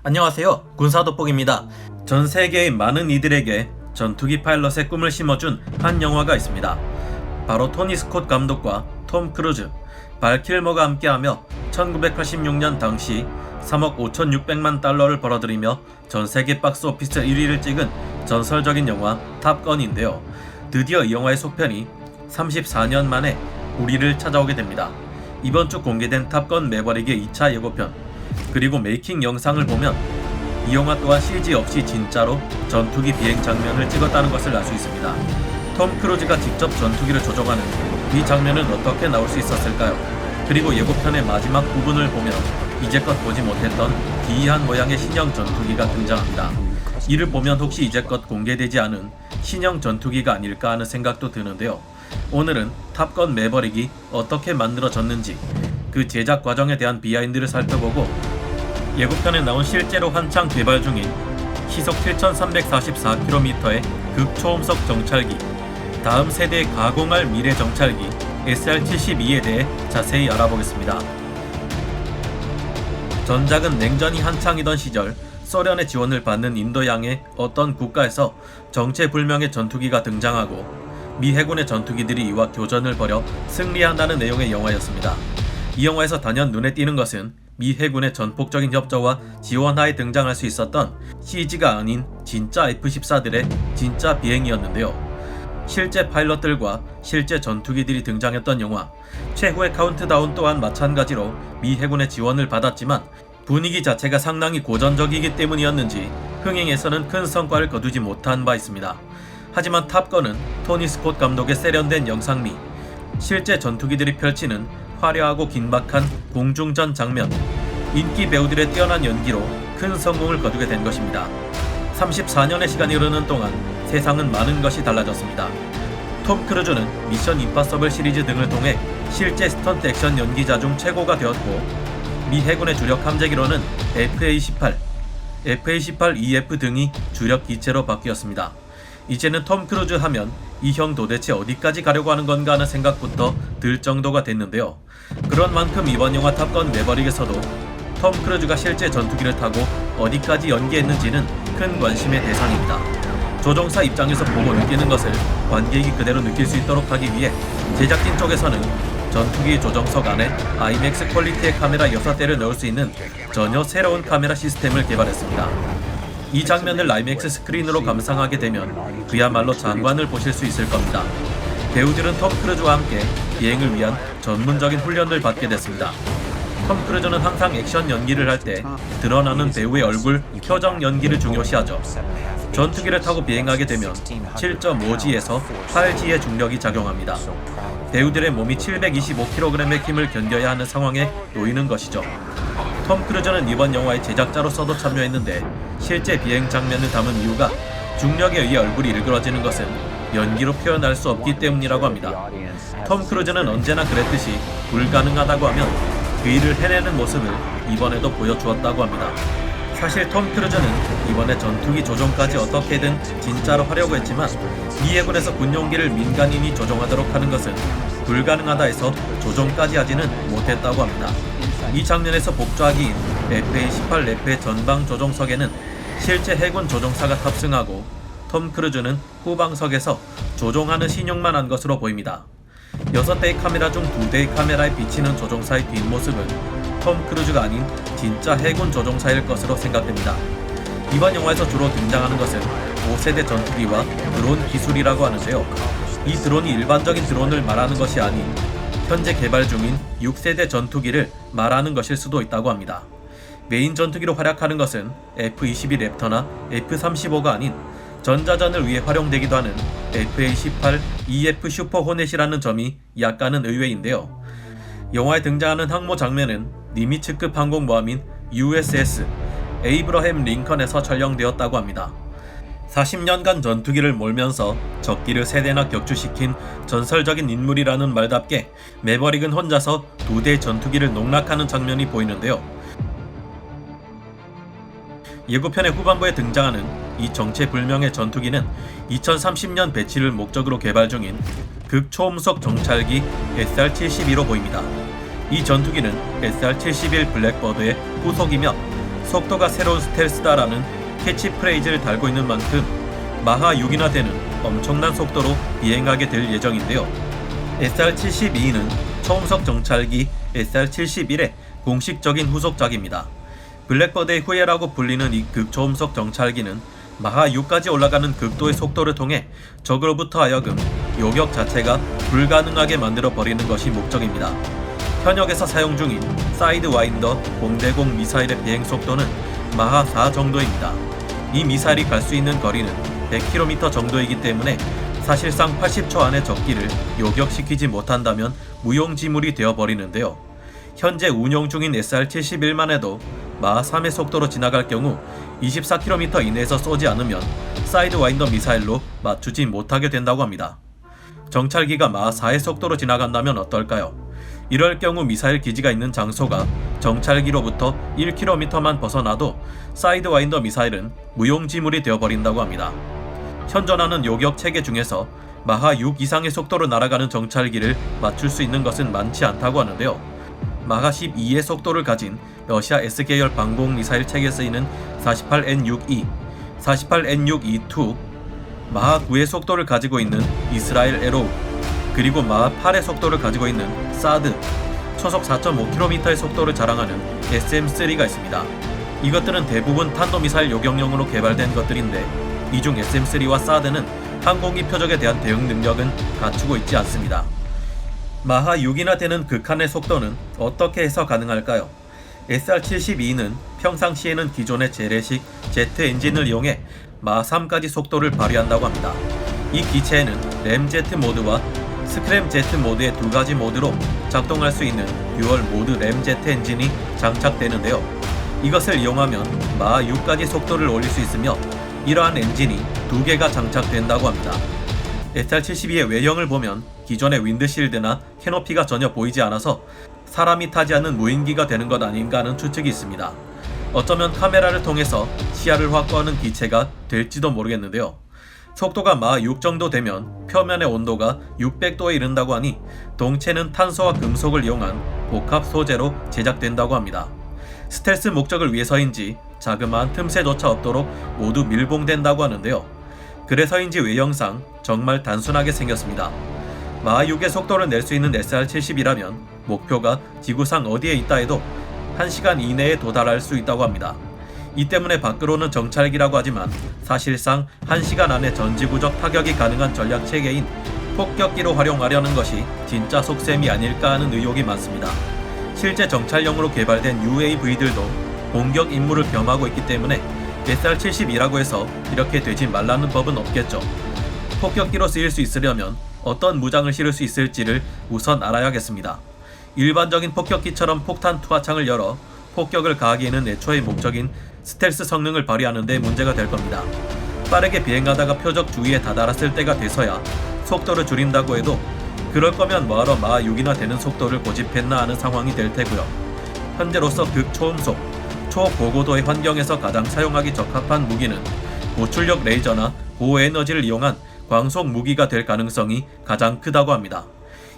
안녕하세요, 군사돋보기입니다. 전 세계의 많은 이들에게 전투기 파일럿의 꿈을 심어준 한 영화가 있습니다. 바로 토니 스콧 감독과 톰 크루즈, 발 킬머가 함께하며 1986년 당시 3억 5,600만 달러를 벌어들이며 전 세계 박스 오피스 1위를 찍은 전설적인 영화 탑건인데요. 드디어 이 영화의 속편이 34년 만에 우리를 찾아오게 됩니다. 이번 주 공개된 탑건 매버릭의 2차 예고편, 그리고 메이킹 영상을 보면 이 영화 또한 CG 없이 진짜로 전투기 비행 장면을 찍었다는 것을 알 수 있습니다. 톰 크루즈가 직접 전투기를 조종하는 이 장면은 어떻게 나올 수 있었을까요? 그리고 예고편의 마지막 부분을 보면 이제껏 보지 못했던 기이한 모양의 신형 전투기가 등장합니다. 이를 보면 혹시 이제껏 공개되지 않은 신형 전투기가 아닐까 하는 생각도 드는데요. 오늘은 탑건 매버릭이 어떻게 만들어졌는지, 그 제작 과정에 대한 비하인드를 살펴보고 예고편에 나온 실제로 한창 개발 중인 시속 7,344km의 극초음속 정찰기, 다음 세대의 가공할 미래 정찰기 SR-72에 대해 자세히 알아보겠습니다. 전작은 냉전이 한창이던 시절 소련의 지원을 받는 인도양의 어떤 국가에서 정체불명의 전투기가 등장하고 미 해군의 전투기들이 이와 교전을 벌여 승리한다는 내용의 영화였습니다. 이 영화에서 단연 눈에 띄는 것은 미 해군의 전폭적인 협조와 지원하에 등장할 수 있었던 CG가 아닌 진짜 F-14들의 진짜 비행이었는데요. 실제 파일럿들과 실제 전투기들이 등장했던 영화 최후의 카운트다운 또한 마찬가지로 미 해군의 지원을 받았지만 분위기 자체가 상당히 고전적이기 때문이었는지 흥행에서는 큰 성과를 거두지 못한 바 있습니다. 하지만 탑건은 토니 스콧 감독의 세련된 영상미, 실제 전투기들이 펼치는 화려하고 긴박한 공중전 장면, 인기 배우들의 뛰어난 연기로 큰 성공을 거두게 된 것입니다. 34년의 시간이 흐르는 동안 세상은 많은 것이 달라졌습니다. 톰 크루즈는 미션 임파서블 시리즈 등을 통해 실제 스턴트 액션 연기자 중 최고가 되었고, 미 해군의 주력 함재기로는 F-18, F-18EF 등이 주력 기체로 바뀌었습니다. 이제는 톰 크루즈 하면 이 형 도대체 어디까지 가려고 하는 건가 하는 생각부터 들 정도가 됐는데요. 그런 만큼 이번 영화 탑건 매버릭에서도 톰 크루즈가 실제 전투기를 타고 어디까지 연기했는지는 큰 관심의 대상입니다. 조종사 입장에서 보고 느끼는 것을 관객이 그대로 느낄 수 있도록 하기 위해 제작진 쪽에서는 전투기 조종석 안에 IMAX 퀄리티의 카메라 6대를 넣을 수 있는 전혀 새로운 카메라 시스템을 개발했습니다. 이 장면을 IMAX 스크린으로 감상하게 되면 그야말로 장관을 보실 수 있을 겁니다. 배우들은 톰 크루즈와 함께 비행을 위한 전문적인 훈련을 받게 됐습니다. 톰 크루즈는 항상 액션 연기를 할 때 드러나는 배우의 얼굴, 표정 연기를 중요시하죠. 전투기를 타고 비행하게 되면 7.5G에서 8G의 중력이 작용합니다. 배우들의 몸이 725kg의 힘을 견뎌야 하는 상황에 놓이는 것이죠. 톰 크루즈는 이번 영화의 제작자로서도 참여했는데 실제 비행 장면을 담은 이유가 중력에 의해 얼굴이 일그러지는 것은 연기로 표현할 수 없기 때문이라고 합니다. 톰 크루즈는 언제나 그랬듯이 불가능하다고 하면 그 일을 해내는 모습을 이번에도 보여주었다고 합니다. 사실 톰 크루즈는 이번에 전투기 조종까지 어떻게든 진짜로 하려고 했지만 미 해군에서 군용기를 민간인이 조종하도록 하는 것은 불가능하다 해서 조종까지 하지는 못했다고 합니다. 이 장면에서 복좌기인 FA-18 래프의 전방 조종석에는 실제 해군 조종사가 탑승하고 톰 크루즈는 후방석에서 조종하는 신용만 한 것으로 보입니다. 6대의 카메라 중 2대의 카메라에 비치는 조종사의 뒷모습은 톰 크루즈가 아닌 진짜 해군 조종사일 것으로 생각됩니다. 이번 영화에서 주로 등장하는 것은 5세대 전투기와 드론 기술이라고 하는데요. 이 드론이 일반적인 드론을 말하는 것이 아닌 현재 개발 중인 6세대 전투기를 말하는 것일 수도 있다고 합니다. 메인 전투기로 활약하는 것은 F-22 랩터나 F-35가 아닌 전자전을 위해 활용되기도 하는 FA-18 EF 슈퍼 호넷이라는 점이 약간은 의외인데요. 영화에 등장하는 항모 장면은 니미츠급 항공모함인 USS 에이브러햄 링컨에서 촬영되었다고 합니다. 40년간 전투기를 몰면서 적기를 3대나 격추시킨 전설적인 인물이라는 말답게 매버릭은 혼자서 2대의 전투기를 농락하는 장면이 보이는데요. 예고편의 후반부에 등장하는 이 정체불명의 전투기는 2030년 배치를 목적으로 개발 중인 극초음속 정찰기 SR-72로 보입니다. 이 전투기는 SR-71 블랙버드의 후속이며 속도가 새로운 스텔스다라는 캐치프레이즈를 달고 있는 만큼 마하 6이나 되는 엄청난 속도로 비행하게 될 예정인데요. SR-72는 초음속 정찰기 SR-71의 공식적인 후속작입니다. 블랙버드의 후예라고 불리는 이 극초음속 정찰기는 마하 6까지 올라가는 극도의 속도를 통해 적으로부터 하여금 요격 자체가 불가능하게 만들어 버리는 것이 목적입니다. 현역에서 사용 중인 사이드와인더 0대0 미사일의 비행 속도는 마하 4 정도입니다. 이 미사일이 갈 수 있는 거리는 100km 정도이기 때문에 사실상 80초 안에 적기를 요격시키지 못한다면 무용지물이 되어버리는데요. 현재 운용 중인 SR-71만 해도 마하 3의 속도로 지나갈 경우 24km 이내에서 쏘지 않으면 사이드와인더 미사일로 맞추지 못하게 된다고 합니다. 정찰기가 마하 4의 속도로 지나간다면 어떨까요? 이럴 경우 미사일 기지가 있는 장소가 정찰기로부터 1km만 벗어나도 사이드와인더 미사일은 무용지물이 되어버린다고 합니다. 현존하는 요격 체계 중에서 마하 6 이상의 속도로 날아가는 정찰기를 맞출 수 있는 것은 많지 않다고 하는데요. 마하 12의 속도를 가진 러시아 S계열 방공 미사일 체계에 쓰이는 48N6E, 48N6E2, 마하 9의 속도를 가지고 있는 이스라엘 에로우, 그리고 마하 8의 속도를 가지고 있는 사드, 초속 4.5km의 속도를 자랑하는 SM-3가 있습니다. 이것들은 대부분 탄도미사일 요격용으로 개발된 것들인데 이 중 SM-3와 사드는 항공기 표적에 대한 대응 능력은 갖추고 있지 않습니다. 마하 6이나 되는 극한의 속도는 어떻게 해서 가능할까요? SR-72는 평상시에는 기존의 재래식 제트 엔진을 이용해 마하 3까지 속도를 발휘한다고 합니다. 이 기체에는 램제트 모드와 스크램제트 모드의 두 가지 모드로 작동할 수 있는 듀얼 모드 램제트 엔진이 장착되는데요. 이것을 이용하면 마하 6까지 속도를 올릴 수 있으며 이러한 엔진이 두 개가 장착된다고 합니다. SR-72의 외형을 보면 기존의 윈드실드나 캐노피가 전혀 보이지 않아서 사람이 타지 않는 무인기가 되는 것 아닌가 하는 추측이 있습니다. 어쩌면 카메라를 통해서 시야를 확보하는 기체가 될지도 모르겠는데요. 속도가 마하 6 정도 되면 표면의 온도가 600도에 이른다고 하니 동체는 탄소와 금속을 이용한 복합 소재로 제작된다고 합니다. 스텔스 목적을 위해서인지 자그마한 틈새조차 없도록 모두 밀봉된다고 하는데요. 그래서인지 외형상 정말 단순하게 생겼습니다. 마하 6의 속도를 낼 수 있는 SR-70이라면 목표가 지구상 어디에 있다 해도 1시간 이내에 도달할 수 있다고 합니다. 이 때문에 밖으로는 정찰기라고 하지만 사실상 1시간 안에 전지구적 타격이 가능한 전략체계인 폭격기로 활용하려는 것이 진짜 속셈이 아닐까 하는 의혹이 많습니다. 실제 정찰용으로 개발된 UAV들도 공격 임무를 겸하고 있기 때문에 SR-72라고 해서 이렇게 되지 말라는 법은 없겠죠. 폭격기로 쓰일 수 있으려면 어떤 무장을 실을 수 있을지를 우선 알아야겠습니다. 일반적인 폭격기처럼 폭탄 투하창을 열어 폭격을 가하기에는 애초의 목적인 스텔스 성능을 발휘하는 데 문제가 될 겁니다. 빠르게 비행하다가 표적 주위에 다다랐을 때가 돼서야 속도를 줄인다고 해도 그럴 거면 뭐하러 마하 6이나 되는 속도를 고집했나 하는 상황이 될 테고요. 현재로서 극초음속, 초고고도의 환경에서 가장 사용하기 적합한 무기는 고출력 레이저나 고에너지를 이용한 광속 무기가 될 가능성이 가장 크다고 합니다.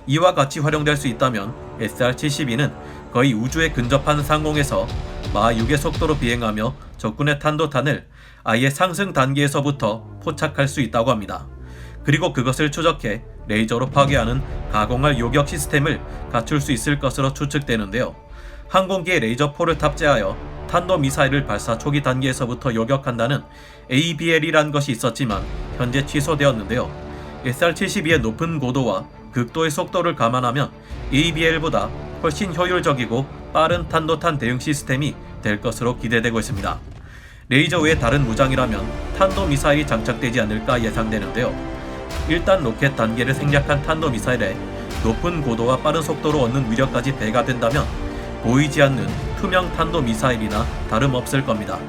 이와 같이 활용될 수 있다면 SR-72는 거의 우주에 근접한 상공에서 마하 6의 속도로 비행하며 적군의 탄도탄을 아예 상승 단계에서부터 포착할 수 있다고 합니다. 그리고 그것을 추적해 레이저로 파괴하는 가공할 요격 시스템을 갖출 수 있을 것으로 추측되는데요. 항공기에 레이저포를 탑재하여 탄도미사일을 발사 초기 단계에서부터 요격한다는 ABL이란 것이 있었지만 현재 취소되었는데요. SR-72의 높은 고도와 극도의 속도를 감안하면 ABL보다 훨씬 효율적이고 빠른 탄도탄 대응 시스템이 될 것으로 기대되고 있습니다. 레이저 외의 다른 무장이라면 탄도미사일이 장착되지 않을까 예상되는데요. 일단 로켓 단계를 생략한 탄도미사일에 높은 고도와 빠른 속도로 얻는 위력까지 배가 된다면 보이지 않는 투명 탄도미사일이나 다름없을 겁니다.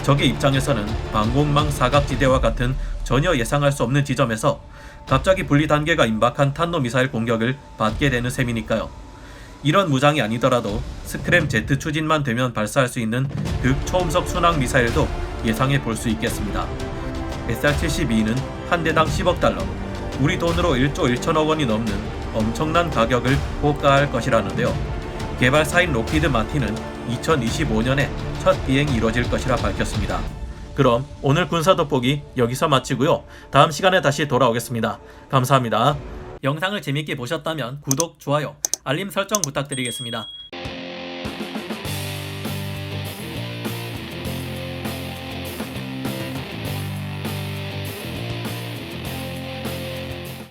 적의 입장에서는 방공망 사각지대와 같은 전혀 예상할 수 없는 지점에서 갑자기 분리 단계가 임박한 탄도미사일 공격을 받게 되는 셈이니까요. 이런 무장이 아니더라도 스크램 제트 추진만 되면 발사할 수 있는 극초음속 순항 미사일도 예상해 볼 수 있겠습니다. SR-72는 한 대당 10억 달러, 우리 돈으로 1조 1천억 원이 넘는 엄청난 가격을 호가할 것이라는데요. 개발사인 록히드 마틴은 2025년에 첫 비행이 이루어질 것이라 밝혔습니다. 그럼 오늘 군사 돋보기 여기서 마치고요. 다음 시간에 다시 돌아오겠습니다. 감사합니다. 영상을 재밌게 보셨다면 구독, 좋아요, 알림 설정 부탁드리겠습니다.